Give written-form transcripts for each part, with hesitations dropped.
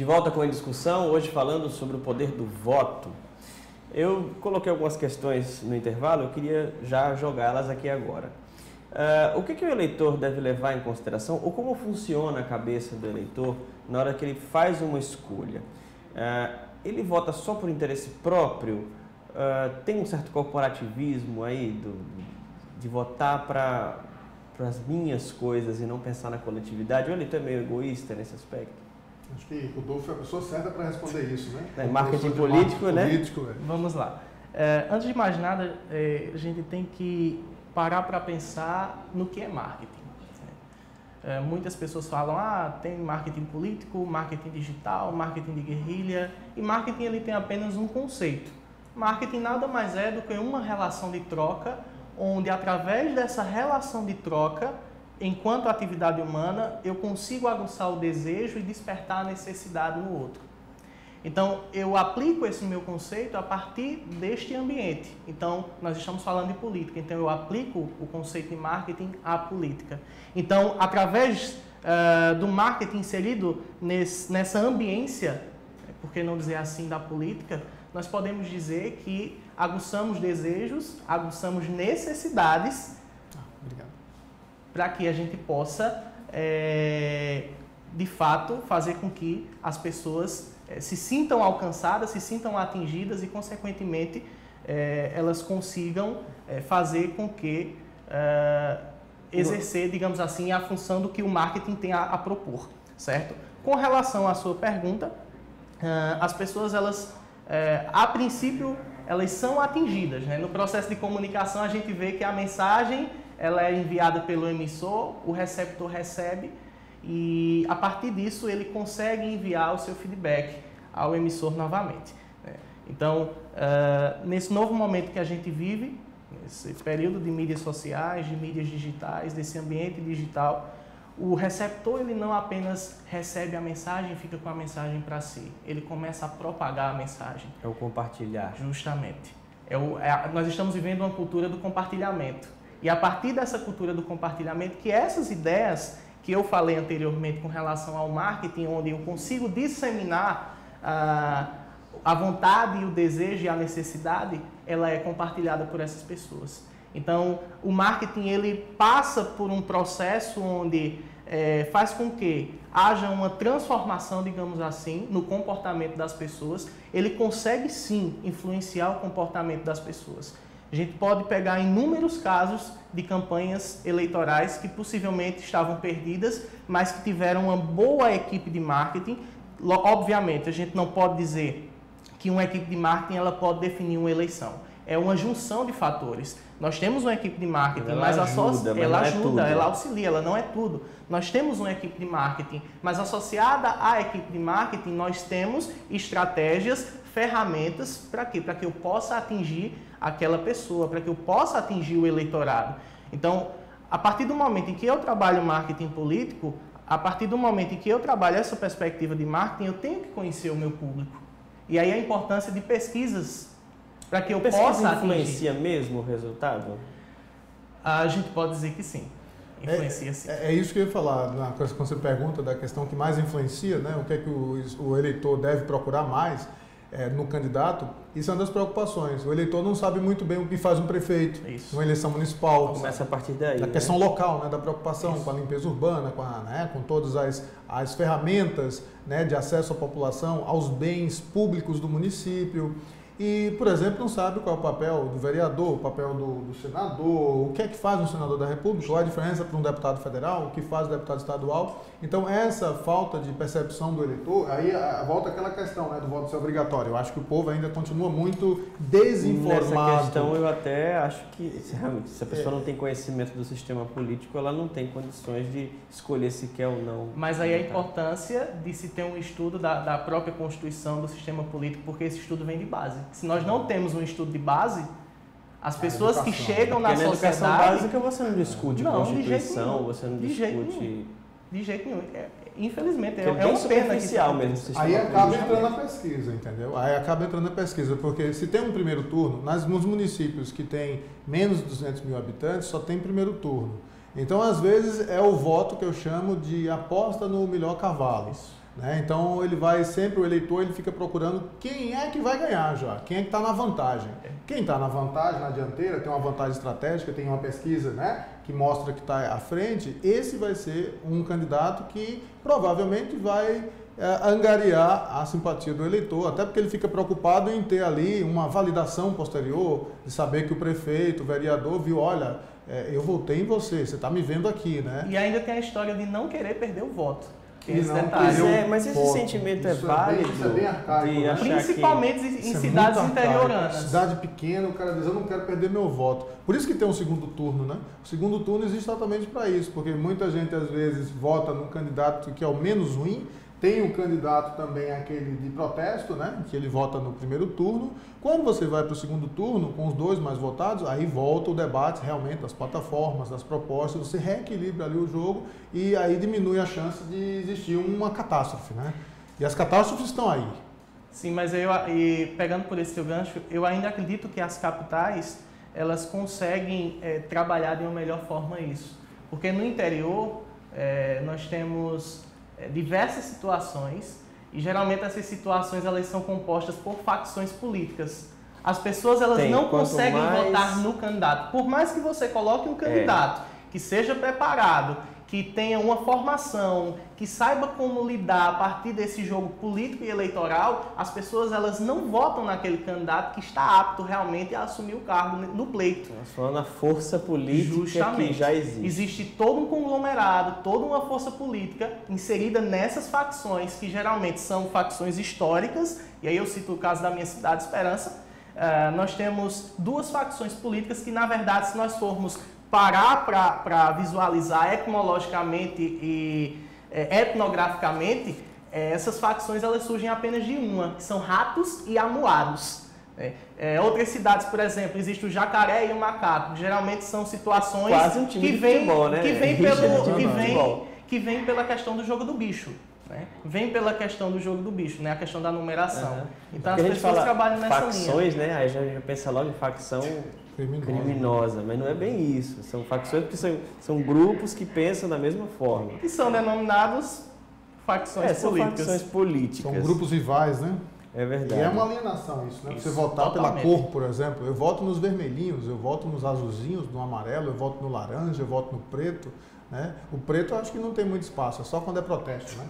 volta com a discussão, hoje falando sobre o poder do voto. Eu coloquei algumas questões no intervalo, eu queria já jogá-las aqui agora. O que o eleitor deve levar em consideração, ou como funciona a cabeça do eleitor na hora que ele faz uma escolha? Ele vota só por interesse próprio? Tem um certo corporativismo aí de votar para as minhas coisas e não pensar na coletividade? O eleitor é meio egoísta nesse aspecto? Acho que o Rodolfo é a pessoa certa para responder isso, né? Marketing político, né? Vamos lá. Antes de mais nada, a gente tem que parar para pensar no que é marketing. Muitas pessoas falam, tem marketing político, marketing digital, marketing de guerrilha, e marketing ele tem apenas um conceito. Marketing nada mais é do que uma relação de troca, onde através dessa relação de troca, enquanto atividade humana, eu consigo aguçar o desejo e despertar a necessidade no outro. Então, eu aplico esse meu conceito a partir deste ambiente. Então, nós estamos falando de política, então eu aplico o conceito de marketing à política. Então, através do marketing inserido nessa ambiência, por que não dizer assim, da política, nós podemos dizer que aguçamos desejos, aguçamos necessidades, para que a gente possa, de fato, fazer com que as pessoas se sintam alcançadas, se sintam atingidas e, consequentemente, elas consigam fazer com que exercer, digamos assim, a função do que o marketing tem a propor, certo? Com relação à sua pergunta, as pessoas, elas, a princípio, elas são atingidas, né? No processo de comunicação, a gente vê que a mensagem ela é enviada pelo emissor, o receptor recebe e, a partir disso, ele consegue enviar o seu feedback ao emissor novamente. Então, nesse novo momento que a gente vive, nesse período de mídias sociais, de mídias digitais, desse ambiente digital, o receptor ele não apenas recebe a mensagem e fica com a mensagem para si, ele começa a propagar a mensagem. É o compartilhar. Justamente. Nós estamos vivendo uma cultura do compartilhamento. E a partir dessa cultura do compartilhamento, que essas ideias que eu falei anteriormente com relação ao marketing, onde eu consigo disseminar a vontade e o desejo e a necessidade, ela é compartilhada por essas pessoas. Então, o marketing ele passa por um processo onde faz com que haja uma transformação, digamos assim, no comportamento das pessoas. Ele consegue sim influenciar o comportamento das pessoas. A gente pode pegar inúmeros casos de campanhas eleitorais que possivelmente estavam perdidas, mas que tiveram uma boa equipe de marketing. Obviamente, a gente não pode dizer que uma equipe de marketing ela pode definir uma eleição. É uma junção de fatores. Nós temos uma equipe de marketing, ela ajuda, ela auxilia, ela não é tudo. Nós temos uma equipe de marketing, mas associada à equipe de marketing, nós temos estratégias, ferramentas, para quê? Para que eu possa atingir aquela pessoa, para que eu possa atingir o eleitorado. Então, a partir do momento em que eu trabalho marketing político, a partir do momento em que eu trabalho essa perspectiva de marketing, eu tenho que conhecer o meu público. E aí a importância de pesquisas, para que eu possa atingir. Influencia mesmo o resultado? A gente pode dizer que sim. Influencia sim. É isso que eu ia falar, quando você pergunta da questão que mais influencia, né? O que é que o eleitor deve procurar mais no candidato. Isso é uma das preocupações. O eleitor não sabe muito bem o que faz um prefeito, numa eleição municipal. Começa a partir daí. Da questão local, né, da preocupação com a limpeza urbana, com todas as ferramentas, né, de acesso à população, aos bens públicos do município. E, por exemplo, não sabe qual é o papel do vereador, o papel do senador, o que é que faz um senador da República, qual é a diferença para um deputado federal, o que faz o deputado estadual. Então, essa falta de percepção do eleitor, aí volta aquela questão, né, do voto ser obrigatório. Eu acho que o povo ainda continua muito desinformado. Nessa questão, eu até acho que, realmente, se a pessoa não tem conhecimento do sistema político, ela não tem condições de escolher se quer ou não. Mas aí a importância de se ter um estudo da própria Constituição do sistema político, porque esse estudo vem de base. Se nós não temos um estudo de base, as pessoas que chegam na sociedade... Na educação básica você não discute Constituição, você não discute... De jeito nenhum. Infelizmente, é uma pena que mesmo. Aí acaba entrando na pesquisa, entendeu? Aí acaba entrando na pesquisa, porque se tem um primeiro turno, nos municípios que tem menos de 200 mil habitantes, só tem primeiro turno. Então, às vezes, é o voto que eu chamo de aposta no melhor cavalo. né? Então ele vai sempre, o eleitor ele fica procurando quem é que vai ganhar já, quem é que está na vantagem. Quem está na vantagem, na dianteira, tem uma vantagem estratégica, tem uma pesquisa, né, que mostra que está à frente, esse vai ser um candidato que provavelmente vai angariar a simpatia do eleitor, até porque ele fica preocupado em ter ali uma validação posterior, de saber que o prefeito, o vereador viu, olha, eu votei em você está me vendo aqui, né? E ainda tem a história de não querer perder o voto. Esse detalhe. Mas esse sentimento é válido? Isso é bem arcaico, de achar principalmente que... em cidades interioranas. Cidade pequena, o cara diz, eu não quero perder meu voto. Por isso que tem um segundo turno, né? O segundo turno existe exatamente para isso, porque muita gente às vezes vota num candidato que é o menos ruim. Tem um candidato também, aquele de protesto, né, que ele vota no primeiro turno. Quando você vai para o segundo turno, com os dois mais votados, aí volta o debate realmente das plataformas, das propostas, você reequilibra ali o jogo e aí diminui a chance de existir uma catástrofe, né? E as catástrofes estão aí. Sim, mas pegando por esse seu gancho, eu ainda acredito que as capitais, elas conseguem trabalhar de uma melhor forma isso. Porque no interior, nós temos... diversas situações e geralmente essas situações elas são compostas por facções políticas. As pessoas elas não conseguem votar no candidato. Por mais que você coloque um candidato que seja preparado, que tenha uma formação, que saiba como lidar a partir desse jogo político e eleitoral, as pessoas elas não votam naquele candidato que está apto realmente a assumir o cargo no pleito. Nós falando na força política que já existe. Existe todo um conglomerado, toda uma força política inserida nessas facções, que geralmente são facções históricas, e aí eu cito o caso da minha cidade, Esperança. Nós temos duas facções políticas que, na verdade, se nós formos parar para visualizar etimologicamente e etnograficamente, essas facções elas surgem apenas de uma, que são ratos e amuados. Outras cidades, por exemplo, existe o jacaré e o macaco. Geralmente são situações quase um time que de vêm futebol, né? que vem pela questão do jogo do bicho. Né? Vem pela questão do jogo do bicho, né? A questão da numeração. Então as pessoas trabalham nessa facções, linha. né? Aí já pensa logo em facção criminosa, mas não é bem isso. São facções que são grupos que pensam da mesma forma. E são denominados facções políticas. São facções políticas. São grupos rivais, né? É verdade. E é uma alienação isso, né? Isso, você votar totalmente. pela cor, por exemplo. Eu voto nos vermelhinhos, eu voto nos azulzinhos, no amarelo, eu voto no laranja, eu voto no preto. Né? O preto eu acho que não tem muito espaço, é só quando é protesto, né?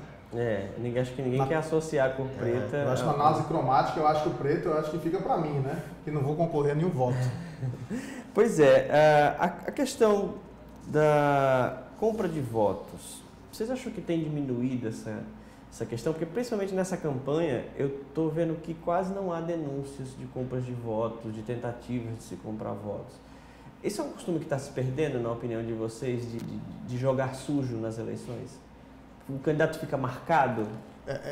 Acho que ninguém quer associar a cor preta. Eu acho que na análise cromática, eu acho que o preto, eu acho que fica para mim, né? Que não vou concorrer a nenhum voto. Pois é, a questão da compra de votos, vocês acham que tem diminuído essa questão? Porque principalmente nessa campanha, eu estou vendo que quase não há denúncias de compras de votos, de tentativas de se comprar votos. Esse é um costume que está se perdendo, na opinião de vocês, de jogar sujo nas eleições? O candidato fica marcado?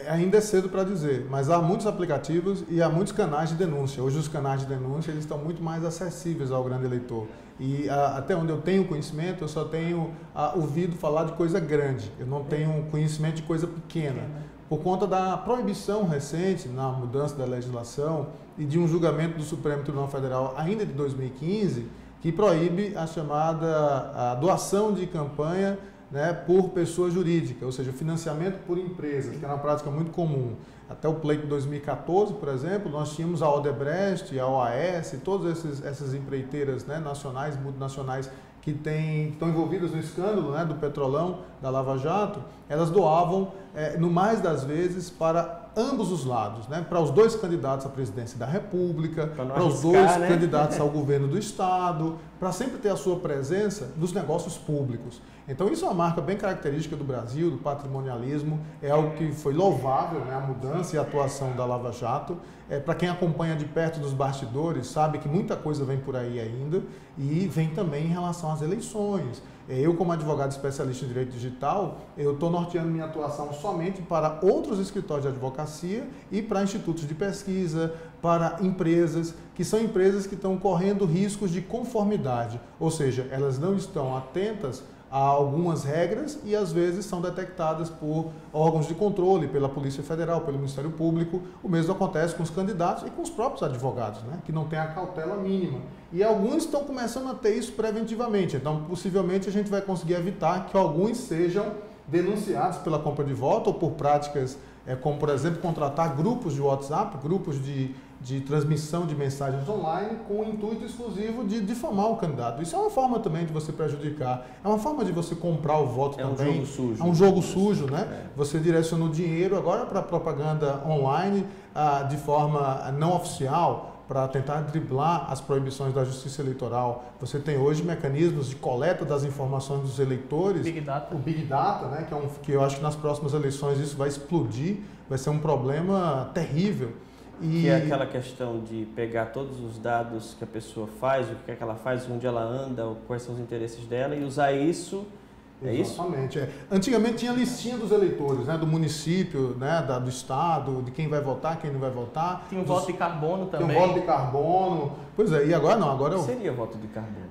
Ainda é cedo para dizer, mas há muitos aplicativos e há muitos canais de denúncia. Hoje os canais de denúncia eles estão muito mais acessíveis ao grande eleitor. E até onde eu tenho conhecimento, eu só tenho ouvido falar de coisa grande. Eu não tenho conhecimento de coisa pequena. Por conta da proibição recente na mudança da legislação e de um julgamento do Supremo Tribunal Federal ainda de 2015, que proíbe a chamada doação de campanha, né, por pessoa jurídica, ou seja, financiamento por empresas, que é uma prática muito comum. Até o pleito de 2014, por exemplo, nós tínhamos a Odebrecht, a OAS, todas essas empreiteiras, né, nacionais, multinacionais, que estão envolvidas no escândalo, né, do Petrolão, da Lava Jato, elas doavam, no mais das vezes, para ambos os lados, né? Para os dois candidatos à presidência da República, para os dois candidatos ao governo do Estado, para sempre ter a sua presença nos negócios públicos. Então isso é uma marca bem característica do Brasil, do patrimonialismo, é algo que foi louvável, né? A mudança e a atuação da Lava Jato. Para quem acompanha de perto dos bastidores, sabe que muita coisa vem por aí ainda e vem também em relação às eleições. Eu, como advogado especialista em direito digital, eu estou norteando minha atuação somente para outros escritórios de advocacia e para institutos de pesquisa, para empresas, que são empresas que estão correndo riscos de conformidade, ou seja, elas não estão atentas a algumas regras e às vezes são detectadas por órgãos de controle, pela Polícia Federal, pelo Ministério Público. O mesmo acontece com os candidatos e com os próprios advogados, né, que não têm a cautela mínima. E alguns estão começando a ter isso preventivamente, então possivelmente a gente vai conseguir evitar que alguns sejam denunciados pela compra de voto ou por práticas como, por exemplo, contratar grupos de WhatsApp, grupos de transmissão de mensagens online com o intuito exclusivo de difamar o candidato. Isso é uma forma também de você prejudicar, é uma forma de você comprar o voto também. É um jogo sujo. É um jogo sujo, né? Você direciona o dinheiro agora para propaganda online de forma não oficial, para tentar driblar as proibições da Justiça Eleitoral. Você tem hoje mecanismos de coleta das informações dos eleitores. Big Data. O Big Data, né, que eu acho que nas próximas eleições isso vai explodir, vai ser um problema terrível. Que é aquela questão de pegar todos os dados que a pessoa faz, o que é que ela faz, onde ela anda, quais são os interesses dela e usar isso. É isso? Exatamente. Antigamente tinha listinha dos eleitores, né, do município, né, do estado, de quem vai votar, quem não vai votar. Tinha o voto de carbono também. Tinha o voto de carbono. Pois é, e agora não, agora... O que seria voto de carbono?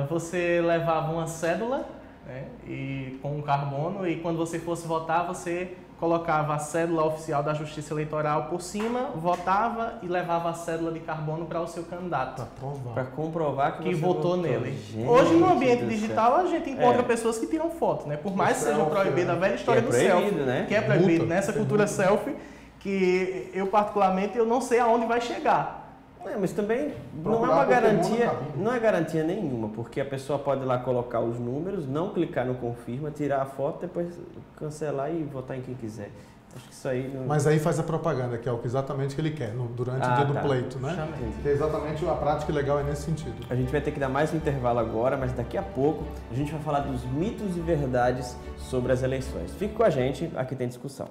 Você levava uma cédula, né, com um carbono, e quando você fosse votar, você colocava a cédula oficial da Justiça Eleitoral por cima, votava e levava a cédula de carbono para o seu candidato. Para comprovar que você votou nele. Gente, hoje, no ambiente digital, a gente encontra pessoas que tiram foto, né? Por mais que seja proibido, a velha história do selfie, né? Que é proibido, nessa cultura selfie, que eu particularmente eu não sei aonde vai chegar. Mas também não é uma garantia, não é garantia nenhuma, porque a pessoa pode lá colocar os números, não clicar no confirma, tirar a foto, depois cancelar e votar em quem quiser. Acho que isso aí não... Mas aí faz a propaganda, que é exatamente o que ele quer durante o dia do pleito, né? Que é exatamente a prática legal é nesse sentido. A gente vai ter que dar mais um intervalo agora, mas daqui a pouco a gente vai falar dos mitos e verdades sobre as eleições. Fique com a gente, aqui tem discussão.